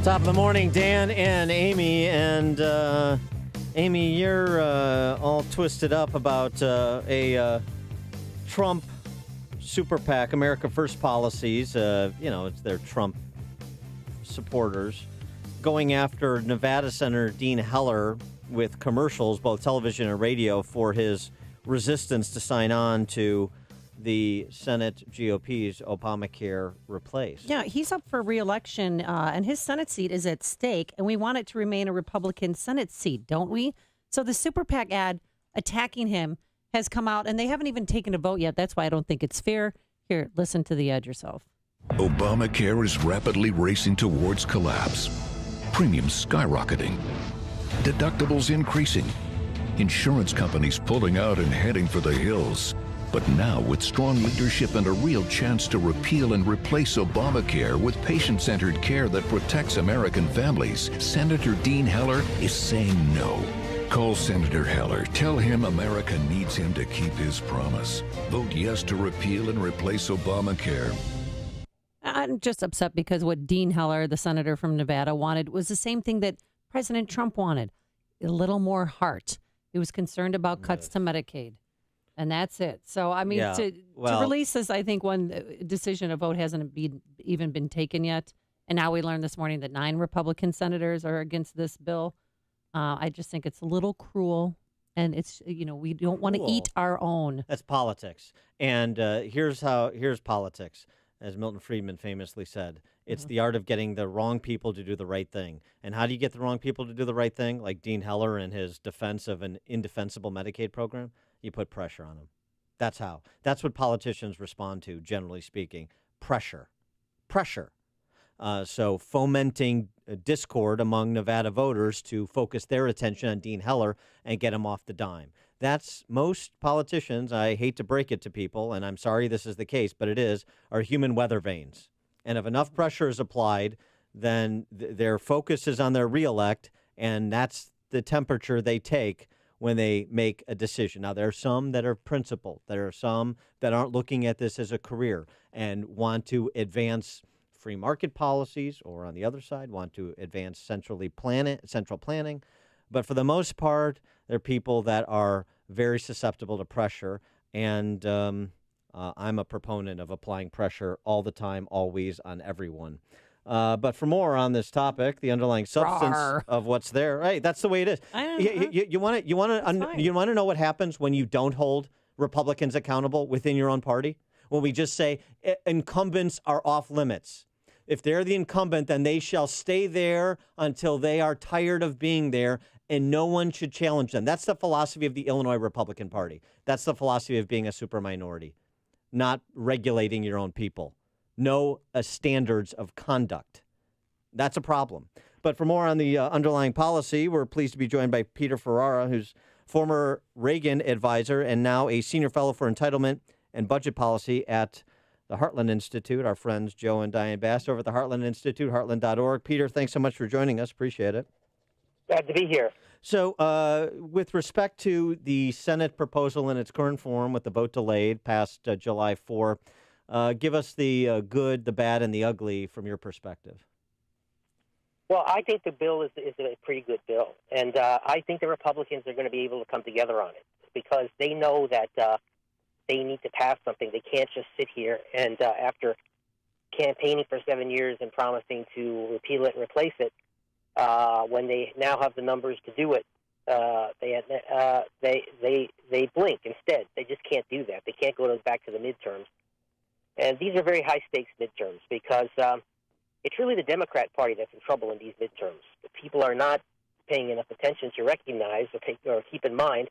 Top of the morning, Dan and Amy. And Amy, you're all twisted up about a Trump super PAC, America First policies. It's their Trump supporters going after Nevada Senator Dean Heller with commercials, both television and radio, for his resistance to sign on to the Senate GOP's Obamacare Replace. Yeah, he's up for re-election, and his Senate seat is at stake, and we want it to remain a Republican Senate seat, don't we? So the Super PAC ad attacking him has come out, and they haven't even taken a vote yet. That's why I don't think it's fair. Here, listen to the ad yourself. Obamacare is rapidly racing towards collapse. Premiums skyrocketing. Deductibles increasing. Insurance companies pulling out and heading for the hills. But now, with strong leadership and a real chance to repeal and replace Obamacare with patient-centered care that protects American families, Senator Dean Heller is saying no. Call Senator Heller. Tell him America needs him to keep his promise. Vote yes to repeal and replace Obamacare. I'm just upset because what Dean Heller, the senator from Nevada, wanted was the same thing that President Trump wanted, a little more heart. He was concerned about cuts to Medicaid. And that's it. So, I mean, to release this, I think one decision, a vote hasn't even been taken yet. And now we learned this morning that 9 Republican senators are against this bill. I just think it's a little cruel. And it's, we don't want to eat our own. That's politics. And here's politics. As Milton Friedman famously said, it's the art of getting the wrong people to do the right thing. And how do you get the wrong people to do the right thing? Like Dean Heller in his defense of an indefensible Medicaid program. You put pressure on them. That's how. That's what politicians respond to, generally speaking. Pressure. So fomenting discord among Nevada voters to focus their attention on Dean Heller and get him off the dime. That's most politicians, I hate to break it to people, and I'm sorry this is the case, but it is, are human weather vanes. And if enough pressure is applied, then their focus is on their reelect, and that's the temperature they take when they make a decision. Now, there are some that are principled. There are some that aren't looking at this as a career and want to advance free market policies, or on the other side, want to advance central planning. But for the most part, they're people that are very susceptible to pressure. And I'm a proponent of applying pressure all the time, always, on everyone. But for more on this topic, the underlying substance of what's there, right? That's the way it is. You want to know what happens when you don't hold Republicans accountable within your own party? When we just say incumbents are off limits. If they're the incumbent, then they shall stay there until they are tired of being there, and no one should challenge them. That's the philosophy of the Illinois Republican Party. That's the philosophy of being a super minority, not regulating your own people. No standards of conduct. That's a problem. But for more on the underlying policy, we're pleased to be joined by Peter Ferrara, who's former Reagan advisor and now a senior fellow for entitlement and budget policy at the Heartland Institute. Our friends Joe and Diane Bass over at the Heartland Institute, heartland.org. Peter, thanks so much for joining us. Appreciate it. Glad to be here. So with respect to the Senate proposal in its current form with the vote delayed past July 4, give us the good, the bad, and the ugly from your perspective. Well, I think the bill is a pretty good bill, and I think the Republicans are going to be able to come together on it because they know that they need to pass something. They can't just sit here and after campaigning for 7 years and promising to repeal it and replace it, when they now have the numbers to do it, they blink instead. They just can't do that. They can't go back to the midterms. And these are very high-stakes midterms because it's really the Democrat Party that's in trouble in these midterms. People are not paying enough attention to recognize or keep in mind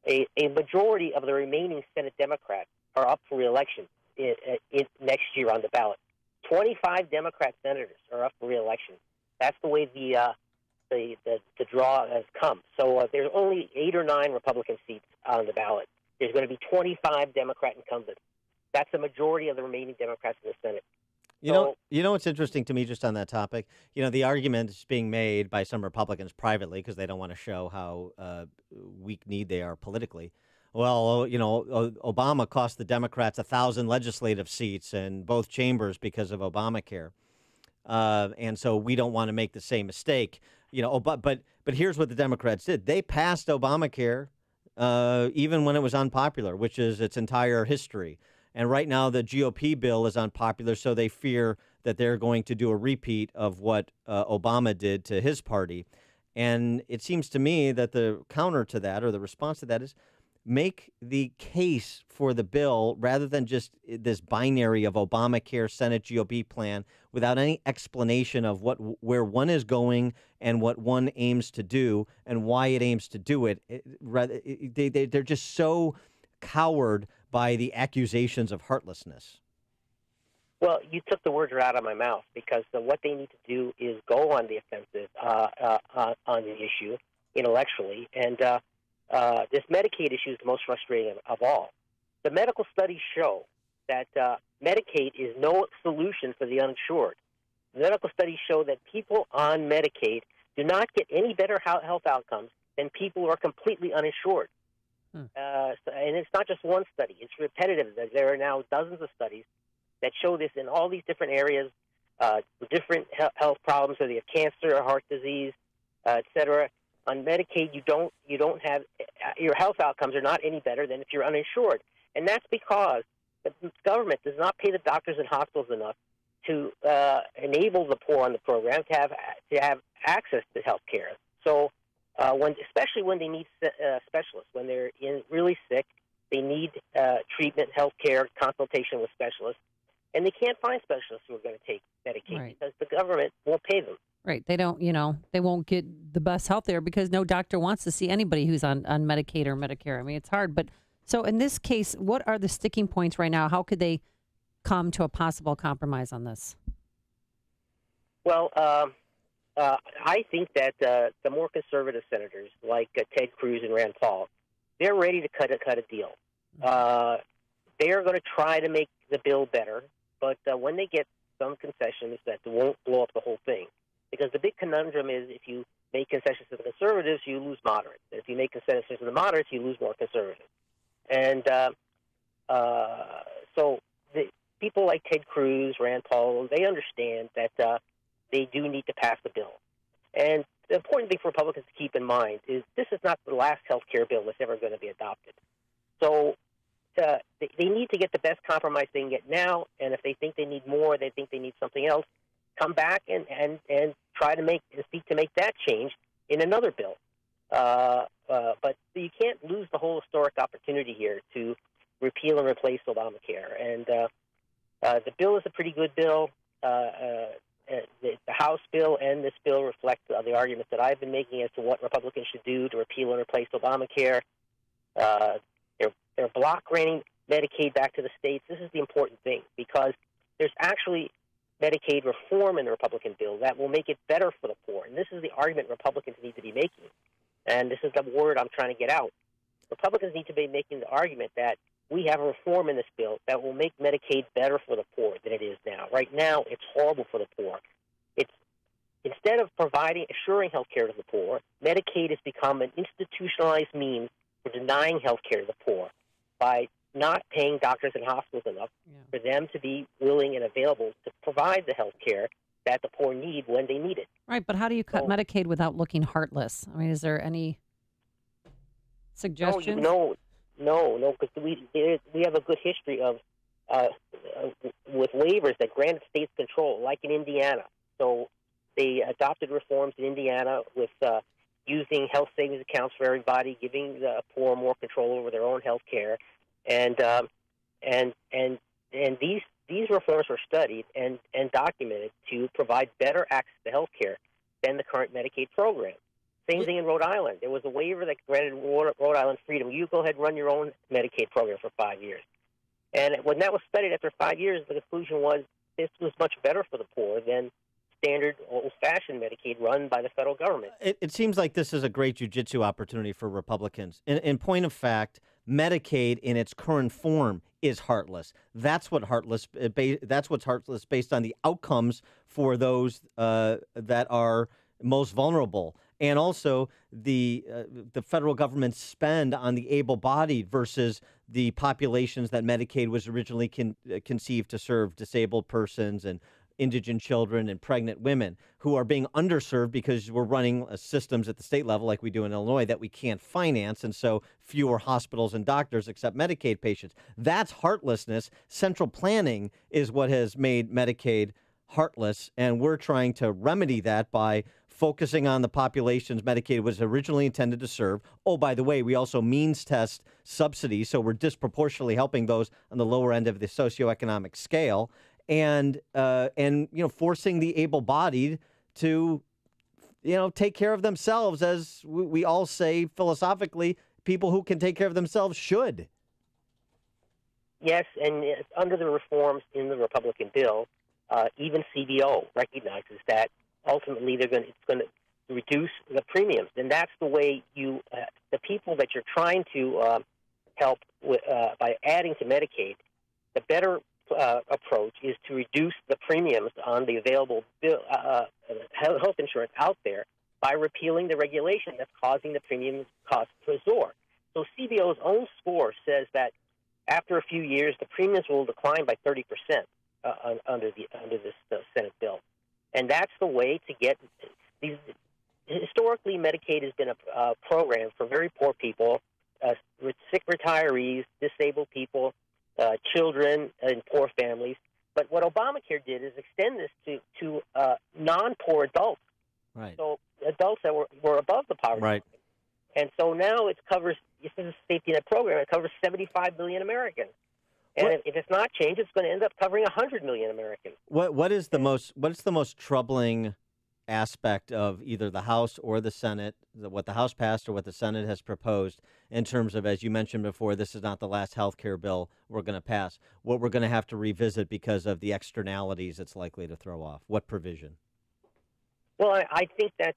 a majority of the remaining Senate Democrats are up for re-election next year on the ballot. 25 Democrat senators are up for re-election. That's the way the draw has come. So there's only 8 or 9 Republican seats on the ballot. There's going to be 25 Democrat incumbents. That's the majority of the remaining Democrats in the Senate. You know what's interesting to me just on that topic? The argument is being made by some Republicans privately because they don't want to show how weak-kneed they are politically. Well, Obama cost the Democrats 1,000 legislative seats in both chambers because of Obamacare. and so we don't want to make the same mistake. But here's what the Democrats did: they passed Obamacare even when it was unpopular, which is its entire history. And right now, the GOP bill is unpopular, so they fear that they're going to do a repeat of what Obama did to his party. And it seems to me that the counter to that, or the response to that, is make the case for the bill rather than just this binary of Obamacare, Senate GOP plan without any explanation of where one is going and what one aims to do and why it aims to do it. They're just so cowed by the accusations of heartlessness. Well, you took the words right out of my mouth, because what they need to do is go on the offensive on the issue intellectually. And this Medicaid issue is the most frustrating of all. The medical studies show that Medicaid is no solution for the uninsured. The medical studies show that people on Medicaid do not get any better health outcomes than people who are completely uninsured. And it's not just one study. It's repetitive. There are now dozens of studies that show this in all these different areas, different health problems, whether you have cancer or heart disease, et cetera. On Medicaid, you don't have your health outcomes are not any better than if you're uninsured, and that's because the government does not pay the doctors and hospitals enough to enable the poor on the program to have access to health care. So, especially when they need specialists, when they're really sick, they need treatment, health care, consultation with specialists. And they can't find specialists who are going to take Medicaid because the government won't pay them. Right. They don't, they won't get the best health there because no doctor wants to see anybody who's on Medicaid or Medicare. I mean, it's hard. But so in this case, what are the sticking points right now? How could they come to a possible compromise on this? Well, I think that the more conservative senators like Ted Cruz and Rand Paul, they're ready to cut a deal. They are going to try to make the bill better. But when they get some concessions, that won't blow up the whole thing. Because the big conundrum is if you make concessions to the conservatives, you lose moderates. And if you make concessions to the moderates, you lose more conservatives. And so the people like Ted Cruz, Rand Paul, they understand that they do need to pass the bill. And the important thing for Republicans to keep in mind is this is not the last health care bill that's ever going to be adopted. So they need to get the best compromise they can get now, and if they think they need more, they think they need something else, come back and try to seek to make that change in another bill. But you can't lose the whole historic opportunity here to repeal and replace Obamacare. And the bill is a pretty good bill. The House bill and this bill reflect the arguments that I've been making as to what Republicans should do to repeal and replace Obamacare. They're block granting Medicaid back to the states. This is the important thing because there's actually Medicaid reform in the Republican bill that will make it better for the poor. And this is the argument Republicans need to be making. And this is the word I'm trying to get out. Republicans need to be making the argument that we have a reform in this bill that will make Medicaid better for the poor than it is now. Right now, it's horrible for the poor. Instead of assuring health care to the poor, Medicaid has become an institutionalized means for denying health care to the poor by not paying doctors and hospitals enough for them to be willing and available to provide the health care that the poor need when they need it. Right, but how do you cut Medicaid without looking heartless? I mean, is there any suggestions? No, because we have a good history of with waivers that granted states control, like in Indiana. So they adopted reforms in Indiana with using health savings accounts for everybody, giving the poor more control over their own health care, and these reforms were studied and documented to provide better access to health care than the current Medicaid program. Same thing in Rhode Island. There was a waiver that granted Rhode Island freedom. You go ahead and run your own Medicaid program for 5 years. And when that was studied after 5 years, the conclusion was this was much better for the poor than standard old-fashioned Medicaid run by the federal government. It seems like this is a great jiu-jitsu opportunity for Republicans. In point of fact, Medicaid in its current form is heartless. That's what's heartless based on the outcomes for those that are most vulnerable. And also the federal government's spend on the able-bodied versus the populations that Medicaid was originally conceived to serve, disabled persons and indigent children and pregnant women who are being underserved because we're running systems at the state level like we do in Illinois that we can't finance, and so fewer hospitals and doctors accept Medicaid patients. That's heartlessness. Central planning is what has made Medicaid heartless, and we're trying to remedy that by focusing on the populations Medicaid was originally intended to serve. Oh, by the way, we also means test subsidies, so we're disproportionately helping those on the lower end of the socioeconomic scale, and forcing the able-bodied to take care of themselves, as we all say philosophically, people who can take care of themselves should. Yes, and under the reforms in the Republican bill, even CBO recognizes that ultimately it's going to reduce the premiums, and that's the way the people that you're trying to help with, by adding to Medicaid. The better approach is to reduce the premiums on the available health insurance out there by repealing the regulation that's causing the premium cost to soar. So CBO's own score says that after a few years, the premiums will decline by 30% under this Senate bill. And that's the way to get these. Historically, Medicaid has been a program for very poor people, sick retirees, disabled people, children, and poor families. But what Obamacare did is extend this to non-poor adults. Right. So adults that were above the poverty line. And so now it covers, this is a safety net program, it covers 75 million Americans. And if it's not changed, it's going to end up covering 100 million Americans. What's the most troubling aspect of either the House or the Senate, what the House passed or what the Senate has proposed, in terms of, as you mentioned before, this is not the last health care bill we're going to pass, what we're going to have to revisit because of the externalities it's likely to throw off? What provision? Well, I think that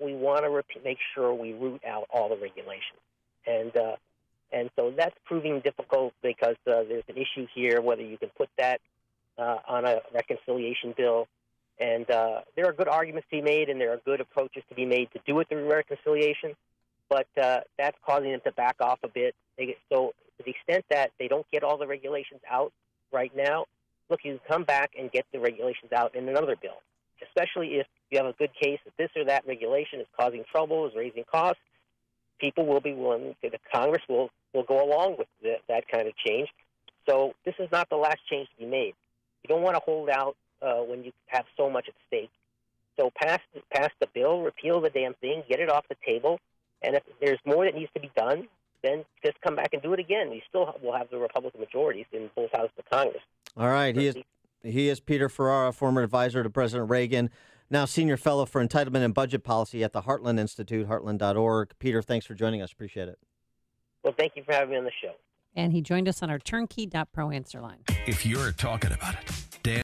we want to make sure we root out all the regulations. And so that's proving difficult because there's an issue here whether you can put that on a reconciliation bill. And there are good arguments to be made, and there are good approaches to be made to do it through reconciliation. But that's causing them to back off a bit. So to the extent that they don't get all the regulations out right now, look, you can come back and get the regulations out in another bill, especially if you have a good case that this or that regulation is causing trouble, is raising costs. People will be willing, the Congress will go along with that kind of change. So this is not the last change to be made. You don't want to hold out when you have so much at stake. So pass the bill, repeal the damn thing, get it off the table, and if there's more that needs to be done, then just come back and do it again. We still will have the Republican majorities in both houses of Congress. All right. He is Peter Ferrara, former advisor to President Reagan, now senior fellow for entitlement and budget policy at the Heartland Institute, heartland.org. Peter, thanks for joining us. Appreciate it. Well, thank you for having me on the show. And he joined us on our turnkey.pro answer line. If you're talking about it,